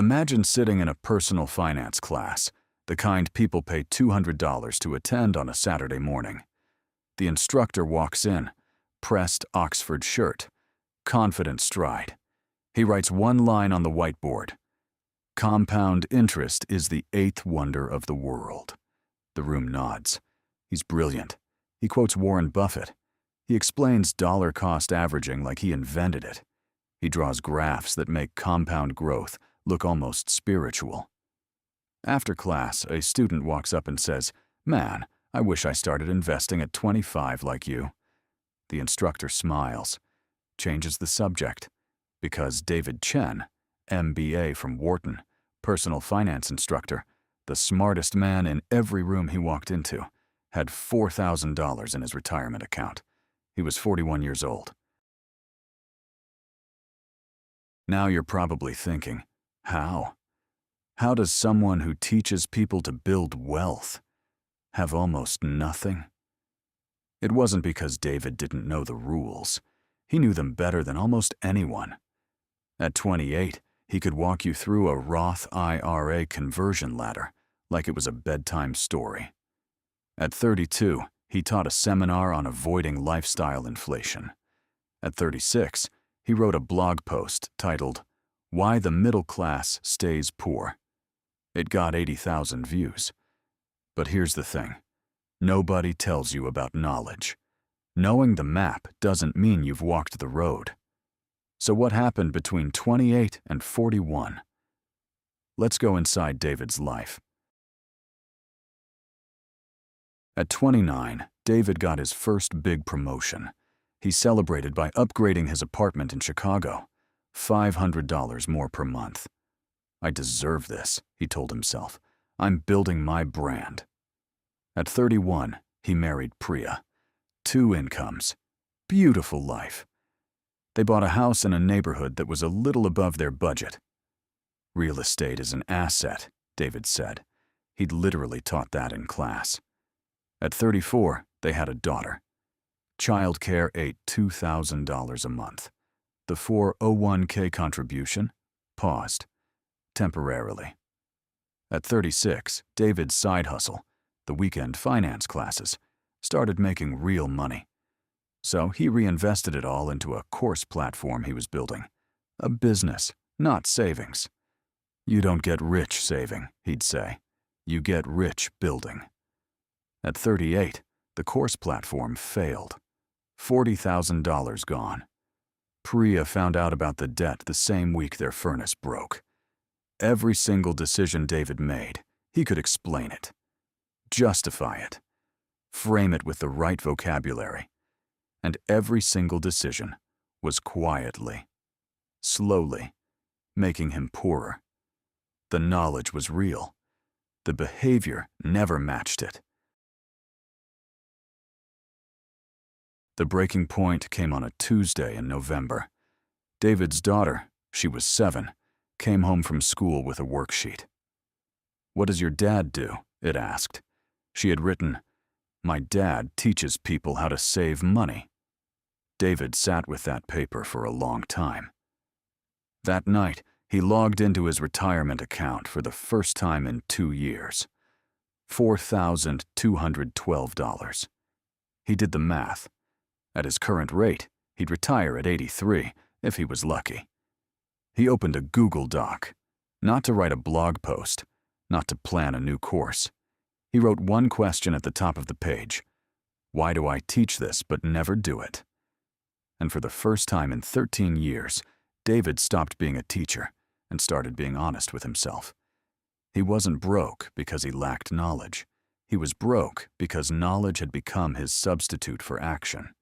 Imagine sitting in a personal finance class, the kind people pay $200 to attend on a Saturday morning. The instructor walks in, pressed Oxford shirt, confident stride. He writes one line on the whiteboard. Compound interest is the eighth wonder of the world. The room nods. He's brilliant. He quotes Warren Buffett. He explains dollar cost averaging like he invented it. He draws graphs that make compound growth look almost spiritual. After class, a student walks up and says, "Man, I wish I started investing at 25 like you." The instructor smiles, changes the subject, because David Chen, MBA from Wharton, personal finance instructor, the smartest man in every room he walked into, had $4,000 in his retirement account. He was 41 years old. Now you're probably thinking, how? How does someone who teaches people to build wealth have almost nothing? It wasn't because David didn't know the rules. He knew them better than almost anyone. At 28, he could walk you through a Roth IRA conversion ladder like it was a bedtime story. At 32, he taught a seminar on avoiding lifestyle inflation. At 36, he wrote a blog post titled, "Why the Middle Class Stays Poor." It got 80,000 views. But here's the thing. Nobody tells you about knowledge. Knowing the map doesn't mean you've walked the road. So what happened between 28 and 41? Let's go inside David's life. At 29, David got his first big promotion. He celebrated by upgrading his apartment in Chicago, $500 more per month. "I deserve this," he told himself. "I'm building my brand." At 31, he married Priya. 2 incomes. Beautiful life. They bought a house in a neighborhood that was a little above their budget. "Real estate is an asset," David said. He'd literally taught that in class. At 34, they had a daughter. Childcare ate $2,000 a month. The 401k contribution paused, temporarily. At 36, David's side hustle, the weekend finance classes, started making real money. So he reinvested it all into a course platform he was building. A business, not savings. "You don't get rich saving," he'd say. "You get rich building." At 38, the course platform failed. $40,000 gone. Priya found out about the debt the same week their furnace broke. Every single decision David made, he could explain it, justify it, frame it with the right vocabulary. And every single decision was quietly, slowly, making him poorer. The knowledge was real. The behavior never matched it. The breaking point came on a Tuesday in November. David's daughter, she was 7, came home from school with a worksheet. "What does your dad do?" it asked. She had written, "My dad teaches people how to save money." David sat with that paper for a long time. That night, he logged into his retirement account for the first time in 2 years. $4,212. He did the math. At his current rate, he'd retire at 83 if he was lucky. He opened a Google Doc, not to write a blog post, not to plan a new course. He wrote one question at the top of the page. Why do I teach this but never do it? And for the first time in 13 years, David stopped being a teacher and started being honest with himself. He wasn't broke because he lacked knowledge. He was broke because knowledge had become his substitute for action.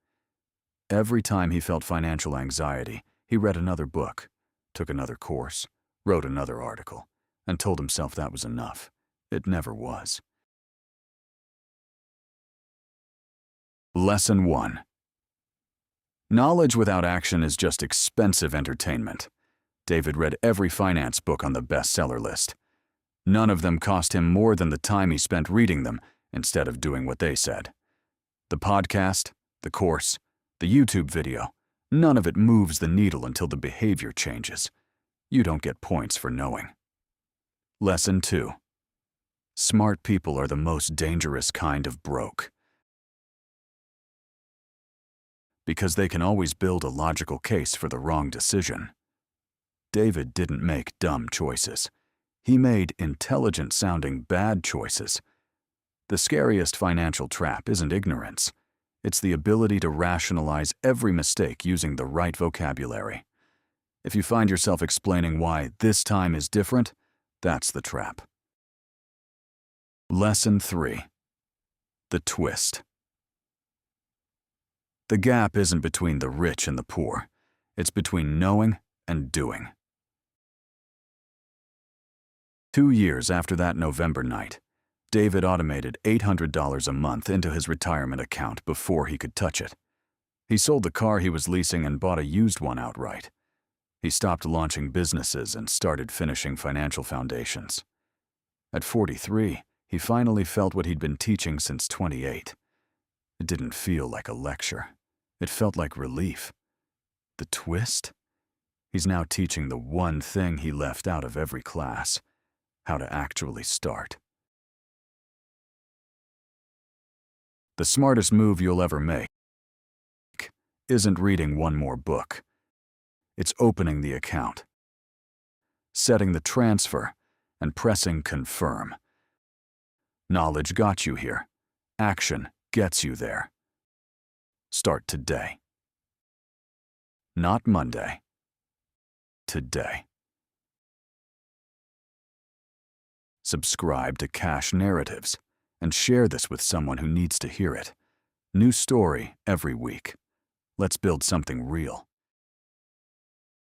Every time he felt financial anxiety, he read another book, took another course, wrote another article, and told himself that was enough. It never was. Lesson 1. Knowledge without action is just expensive entertainment. David read every finance book on the bestseller list. None of them cost him more than the time he spent reading them instead of doing what they said. The podcast, the course, the YouTube video, none of it moves the needle until the behavior changes. You don't get points for knowing. Lesson 2. Smart people are the most dangerous kind of broke. Because they can always build a logical case for the wrong decision. David didn't make dumb choices. He made intelligent-sounding bad choices. The scariest financial trap isn't ignorance. It's the ability to rationalize every mistake using the right vocabulary. If you find yourself explaining why this time is different, that's the trap. Lesson 3. The twist. The gap isn't between the rich and the poor. It's between knowing and doing. 2 years after that November night, David automated $800 a month into his retirement account before he could touch it. He sold the car he was leasing and bought a used one outright. He stopped launching businesses and started finishing financial foundations. At 43, he finally felt what he'd been teaching since 28. It didn't feel like a lecture. It felt like relief. The twist? He's now teaching the one thing he left out of every class: how to actually start. The smartest move you'll ever make isn't reading one more book. It's opening the account, setting the transfer, and pressing confirm. Knowledge got you here. Action gets you there. Start today. Not Monday. Today. Subscribe to Cash Narratives and share this with someone who needs to hear it. New story every week. Let's build something real.